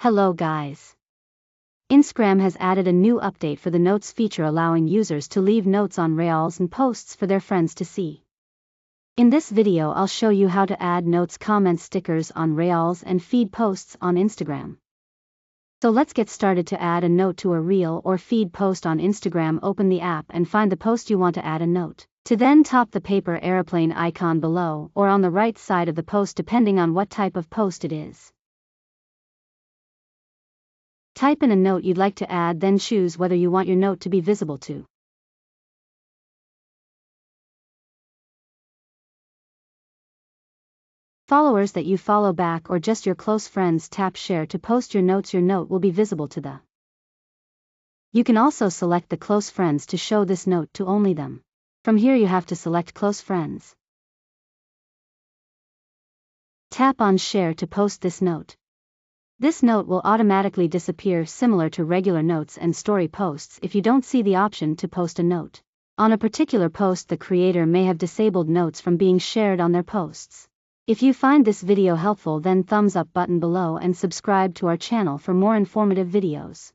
Hello guys. Instagram has added a new update for the Notes feature, allowing users to leave notes on Reels and posts for their friends to see. In this video I'll show you how to add notes comment stickers on Reels and feed posts on Instagram. So let's get started. To add a note to a reel or feed post on Instagram, open the app and find the post you want to add a note to. Then tap the paper aeroplane icon below or on the right side of the post depending on what type of post it is. Type in a note you'd like to add, then choose whether you want your note to be visible to followers that you follow back or just your close friends. Tap share to post your notes. Your note will be visible to the. You can also select the close friends to show this note to only them. From here you have to select close friends. Tap on share to post this note. This note will automatically disappear, similar to regular notes and story posts. If you don't see the option to post a note on a particular post, the creator may have disabled notes from being shared on their posts. If you find this video helpful, then thumbs up button below and subscribe to our channel for more informative videos.